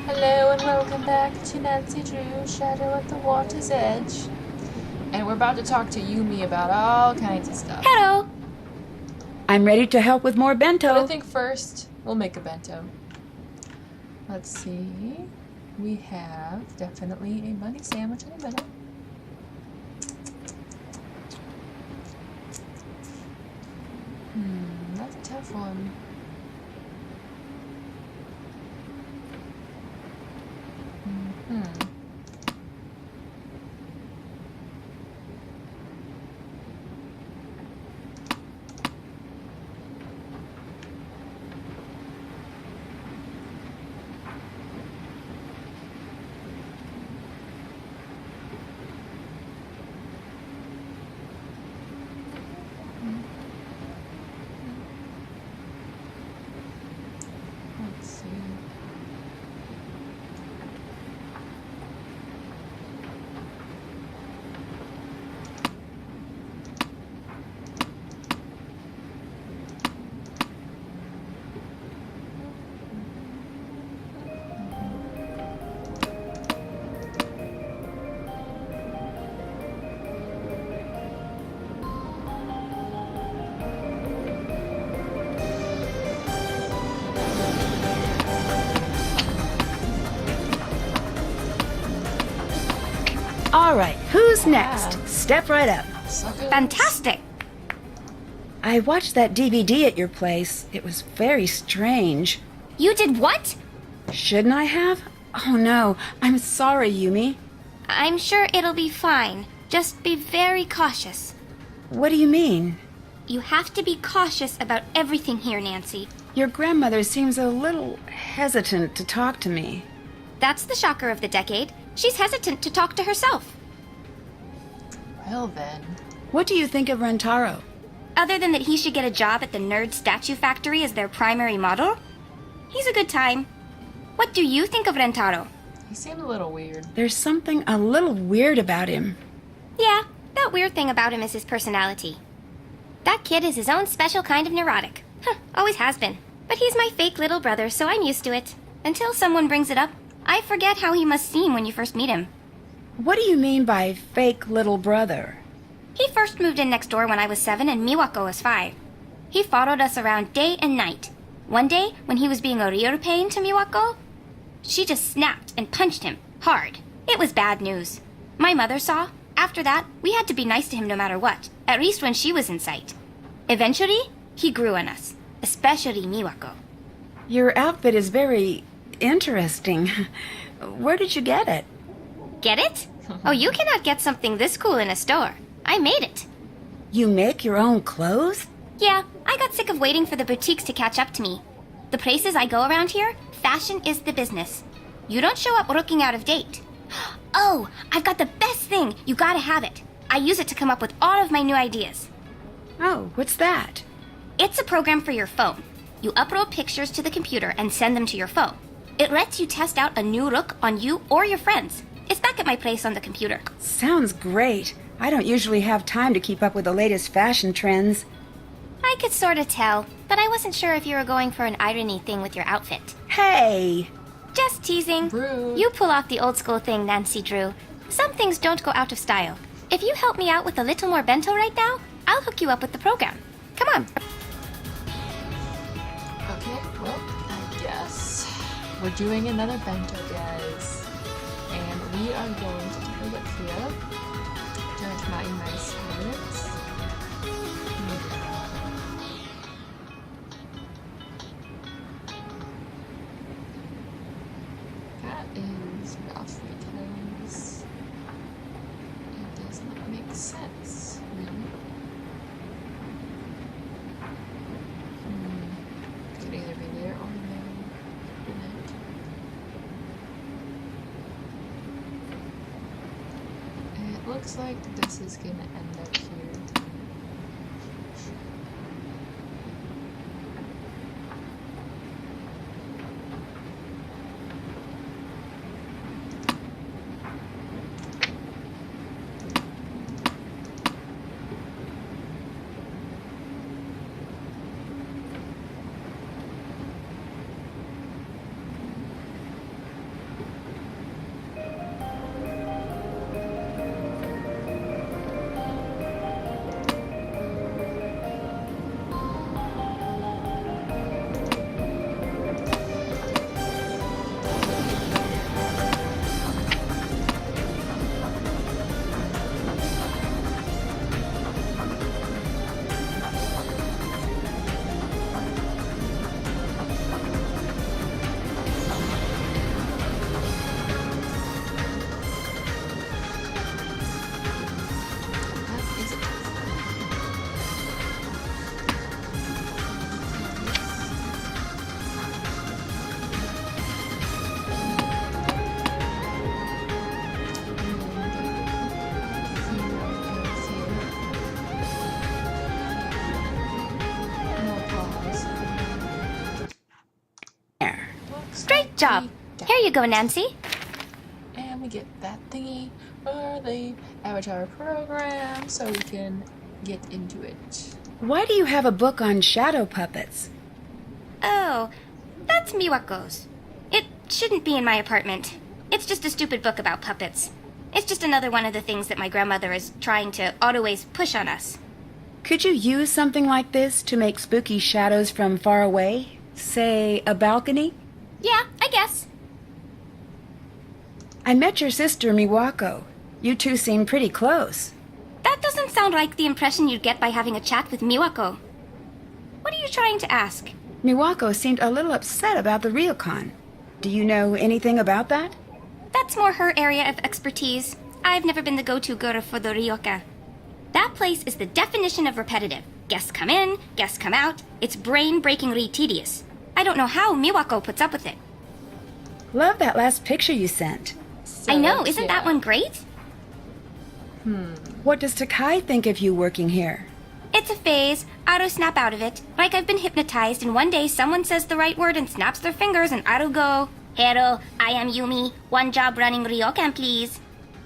Hello and welcome back to Nancy Drew, Shadow at the Water's Edge. And we're about to talk to Yumi about all kinds of stuff. Hello! I'm ready to help with more bento. But I think first, we'll make a bento. Let's see. We have definitely a bunny sandwich in the middle. That's a tough one. Let's see. All right, who's next? Step right up. Suckers. Fantastic! I watched that DVD at your place. It was very strange. You did what? Shouldn't I have? Oh no, I'm sorry, Yumi. I'm sure it'll be fine. Just be very cautious. What do you mean? You have to be cautious about everything here, Nancy. Your grandmother seems a little hesitant to talk to me. That's the shocker of the decade. She's hesitant to talk to herself. Well then. What do you think of Rentaro? Other than that he should get a job at the Nerd Statue Factory as their primary model, he's a good time. What do you think of Rentaro? He seemed a little weird. There's something a little weird about him. Yeah, that weird thing about him is his personality. That kid is his own special kind of neurotic. Always has been. But he's my fake little brother, so I'm used to it. Until someone brings it up, I forget how he must seem when you first meet him. What do you mean by fake little brother? He first moved in next door when I was 7 and Miwako was 5. He followed us around day and night. One day, when he was being a real pain to Miwako, she just snapped and punched him hard. It was bad news. My mother saw. After that, we had to be nice to him no matter what, at least when she was in sight. Eventually, he grew on us, especially Miwako. Your outfit is very interesting. Where did you get it? Get it? Oh, you cannot get something this cool in a store. I made it. You make your own clothes? Yeah, I got sick of waiting for the boutiques to catch up to me. The places I go around here, fashion is the business. You don't show up looking out of date. Oh, I've got the best thing. You gotta have it. I use it to come up with all of my new ideas. Oh, what's that? It's a program for your phone. You upload pictures to the computer and send them to your phone. It lets you test out a new look on you or your friends. It's back at my place on the computer. Sounds great. I don't usually have time to keep up with the latest fashion trends. I could sort of tell, but I wasn't sure if you were going for an irony thing with your outfit. Hey! Just teasing. Rude. You pull off the old school thing, Nancy Drew. Some things don't go out of style. If you help me out with a little more bento right now, I'll hook you up with the program. Come on. Okay, well, I guess we're doing another bento, guys. And we are going to take a look here. Judge my nice habits. That is rough because it does not make sense, really. Could either be there or there. Couldn't it? It looks like this is gonna end up here. job. Here you go, Nancy. And we get that thingy for the avatar program so we can get into it. Why do you have a book on shadow puppets? Oh, that's Miwako's. It shouldn't be in my apartment. It's just a stupid book about puppets. It's just another one of the things that my grandmother is trying to always push on us. Could you use something like this to make spooky shadows from far away? Say, a balcony? Yeah, I guess. I met your sister, Miwako. You two seem pretty close. That doesn't sound like the impression you'd get by having a chat with Miwako. What are you trying to ask? Miwako seemed a little upset about the ryokan. Do you know anything about that? That's more her area of expertise. I've never been the go-to girl for the ryoka. That place is the definition of repetitive. Guests come in, guests come out. It's brain-breakingly tedious. I don't know how Miwako puts up with it. Love that last picture you sent. So I know, isn't cute. that one great? What does Takai think of you working here? It's a phase. I'll snap out of it. Like I've been hypnotized, and one day someone says the right word and snaps their fingers, and I'll go, "Hello, I am Yumi. One job running ryokan, please."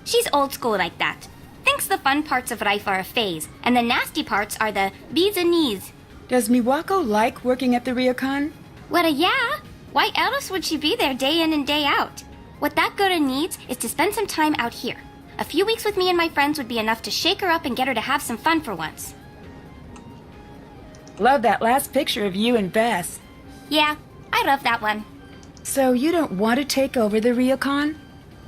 She's old school like that. Thinks the fun parts of life are a phase, and the nasty parts are the bees and knees. Does Miwako like working at the ryokan? Well, yeah. Why else would she be there day in and day out? What that girl needs is to spend some time out here. A few weeks with me and my friends would be enough to shake her up and get her to have some fun for once. Love that last picture of you and Bess. Yeah, I love that one. So you don't want to take over the ryokan?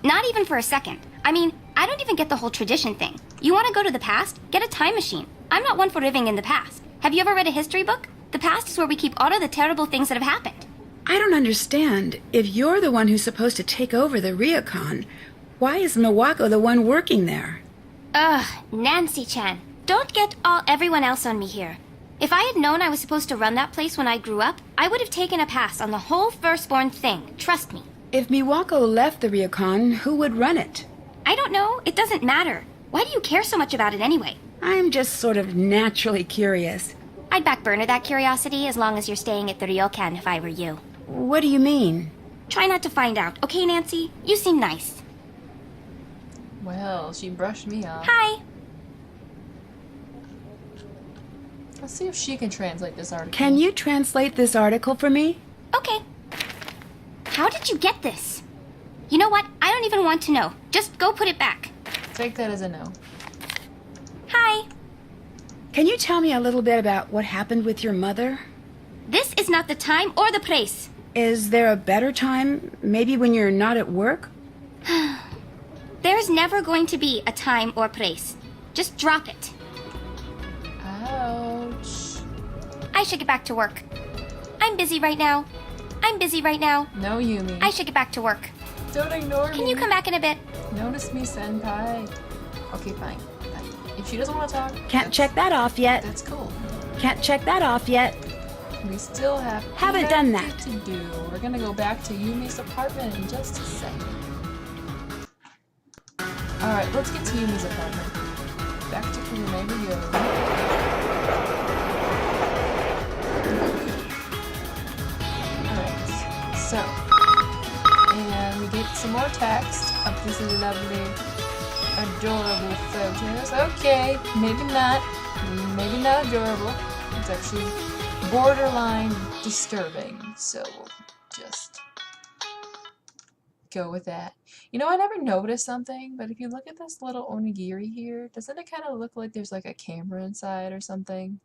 Not even for a second. I mean, I don't even get the whole tradition thing. You want to go to the past? Get a time machine. I'm not one for living in the past. Have you ever read a history book? The past is where we keep all of the terrible things that have happened. I don't understand. If you're the one who's supposed to take over the ryokan, why is Miwako the one working there? Ugh, Nancy-chan. Don't get all everyone else on me here. If I had known I was supposed to run that place when I grew up, I would have taken a pass on the whole firstborn thing. Trust me. If Miwako left the ryokan, who would run it? I don't know. It doesn't matter. Why do you care so much about it anyway? I'm just sort of naturally curious. I'd back burner that curiosity as long as you're staying at the ryokan if I were you. What do you mean? Try not to find out, okay, Nancy? You seem nice. Well, she brushed me off. Hi. Let's see if she can translate this article. Can you translate this article for me? Okay. How did you get this? You know what? I don't even want to know. Just go put it back. Take that as a no. Hi. Can you tell me a little bit about what happened with your mother? This is not the time or the place. Is there a better time? Maybe when you're not at work? There's never going to be a time or place. Just drop it. Ouch. I should get back to work. I'm busy right now. No, Yumi. I should get back to work. Don't ignore me. Can you come back in a bit? Notice me, senpai. Okay, fine. If she doesn't want to talk, Can't check that off yet. that's cool. Can't check that off yet. We still have Haven't done that. to do. We're gonna go back to Yumi's apartment in just a second. Alright, let's get to Yumi's apartment. Back to Kurume we go. Alright, so. And we get some more text of this lovely, adorable photos. Okay, maybe not adorable. It's actually borderline disturbing, so we'll just go with that. You know, I never noticed something, but if you look at this little onigiri here, doesn't it kind of look like there's like a camera inside or something?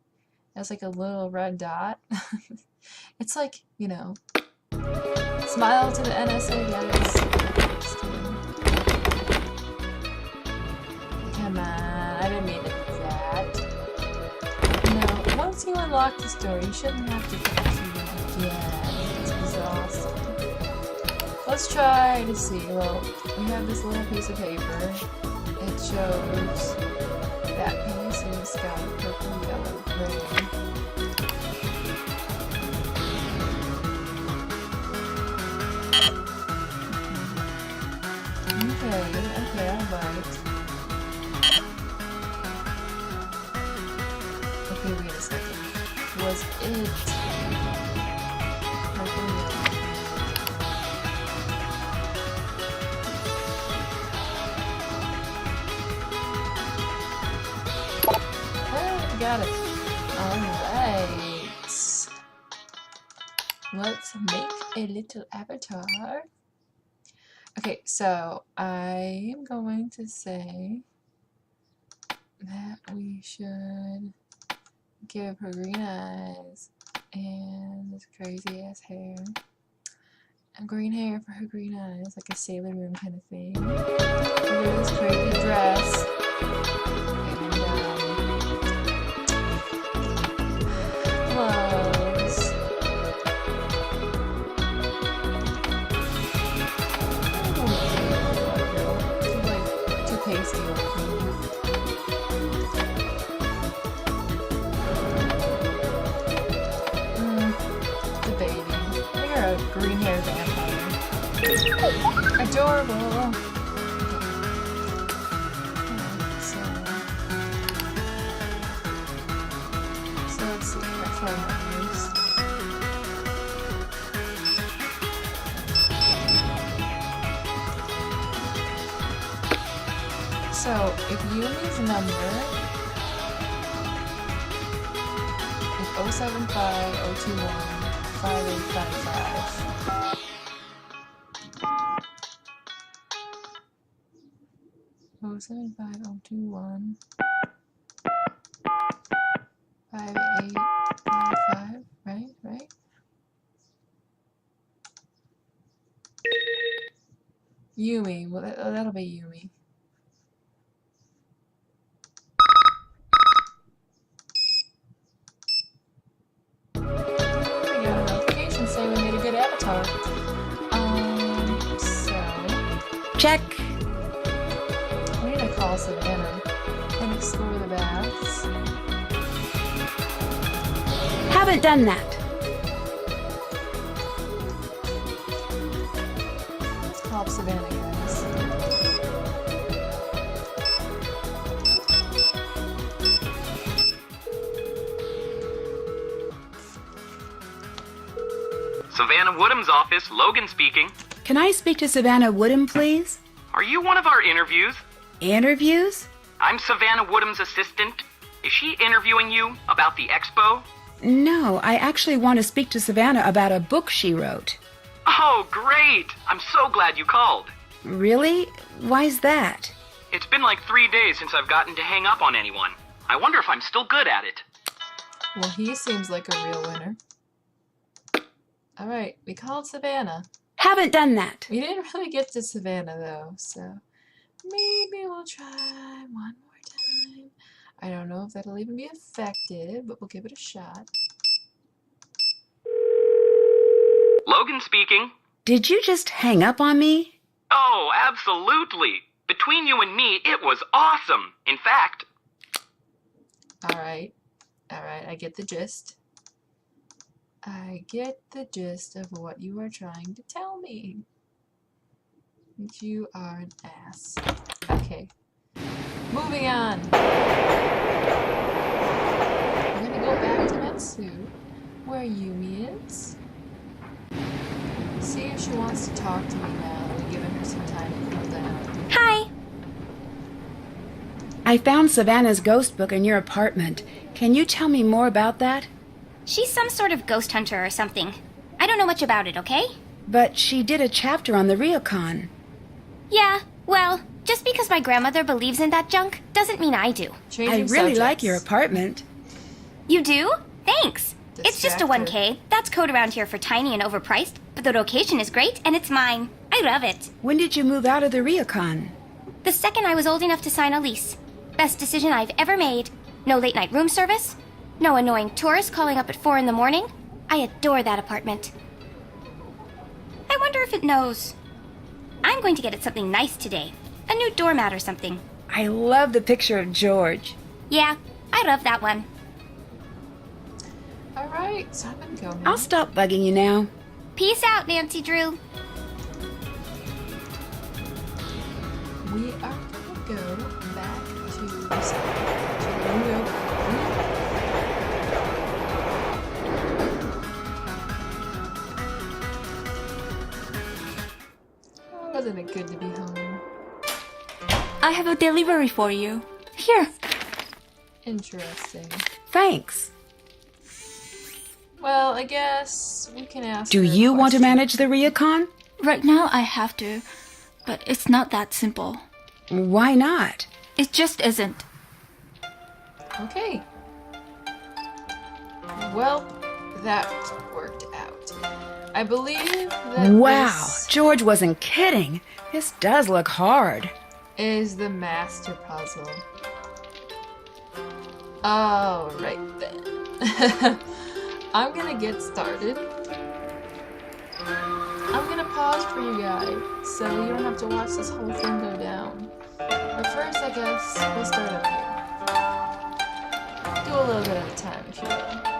That's like a little red dot. It's like, you know, smile to the NSA guys. Just kidding. Come on, I didn't mean to do that. No, once you unlock this door, you shouldn't have to go through it again. It's exhausting. Let's try to see. Well, we have this little piece of paper. It shows that piece in the sky, purple, yellow, green. Okay, alright. Okay, wait a second. Was it purple, yellow, got it. Alright. Let's make a little avatar. Okay, so I am going to say that we should give her green eyes and this crazy ass hair. And green hair for her green eyes, like a Sailor Moon kind of thing. And this crazy dress. And gloves. Like too pasty looking. Debating. I got a green hair vampire. Adorable. So let's see. That's what I use. So if Yumi's number is 075 021 5855. 075 021 5855, right? Yumi, well that'll be Yumi. We got a notification saying we made a good avatar. So Check. we need to call Savannah and explore the baths. Haven't done that. Let's call up Savannah, guys. Savannah Woodham's office, Logan speaking. Can I speak to Savannah Woodham, please? Are you one of our interviews? Interviews? I'm Savannah Woodham's assistant. Is she interviewing you about the expo? No, I actually want to speak to Savannah about a book she wrote. Oh, great! I'm so glad you called. Really? Why's that? It's been like 3 days since I've gotten to hang up on anyone. I wonder if I'm still good at it. Well, he seems like a real winner. Alright, we called Savannah. Haven't done that. We didn't really get to Savannah though, so maybe we'll try one more time. I don't know if that'll even be effective, but we'll give it a shot. Logan speaking. Did you just hang up on me? Oh, absolutely. Between you and me, it was awesome. In fact... Alright, I get the gist. I get the gist of what you are trying to tell me. That you are an ass. Okay. Moving on. We're gonna go back to Metsu, where Yumi is. See if she wants to talk to me now that we've given her some time to cool down. Hi. I found Savannah's ghost book in your apartment. Can you tell me more about that? She's some sort of ghost hunter or something. I don't know much about it, okay? But she did a chapter on the Ryukon. Yeah, well, just because my grandmother believes in that junk doesn't mean I do. Changing I really like subjects. your apartment. You do? Thanks. It's just a Distracted. 1K. That's code around here for tiny and overpriced, but the location is great and it's mine. I love it. When did you move out of the Ryukon? The second I was old enough to sign a lease. Best decision I've ever made. No late night room service. No annoying tourists calling up at 4 in the morning. I adore that apartment. I wonder if it knows. I'm going to get it something nice today. A new doormat or something. I love the picture of George. Yeah, I love that one. Alright, so I'm gonna go now. I'll stop bugging you now. Peace out, Nancy Drew. We are gonna go back to the New York. Wasn't it good to be home? I have a delivery for you. Here. Interesting. Thanks. Well, I guess we can ask Do her a you want to question. manage the Ryukon? Right now I have to, but it's not that simple. Why not? It just isn't. Okay. Well, that worked out. I believe that Wow, this George wasn't kidding. This does look hard. is the master puzzle. Alright then. I'm gonna get started. I'm gonna pause for you guys, so you don't have to watch this whole thing go down. But first, I guess, we'll start up here. Do a little bit at a time, if you will.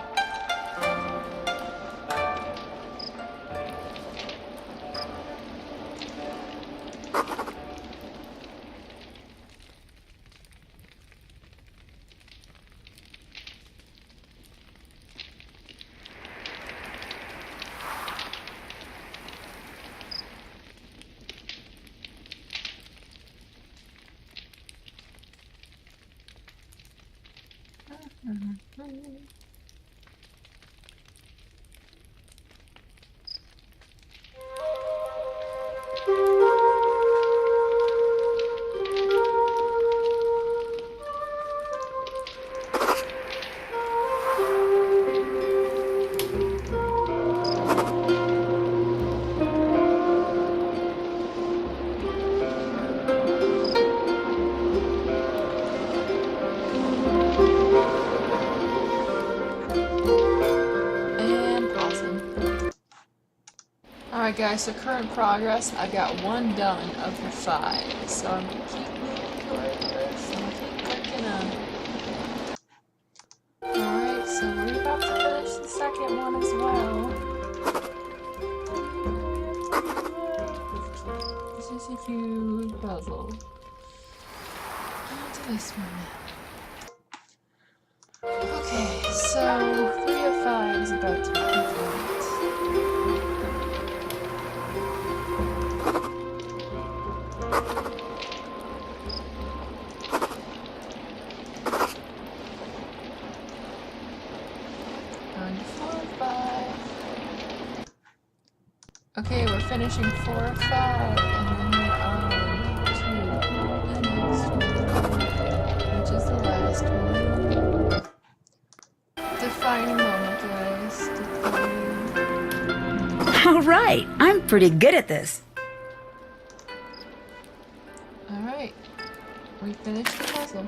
Alright guys, so current progress, I got 1 done of the 5, so I'm gonna keep moving toward this and keep working on it. Alright, so we're about to finish the second one as well. This is a huge puzzle. On to this one now. Okay, so 3 of 5 is about to be complete. Okay, we're finishing 4 of 5, and then we're on to the next one, which is the last one. Defining moment, guys. Defining. All right, I'm pretty good at this. Alright, we finished the puzzle.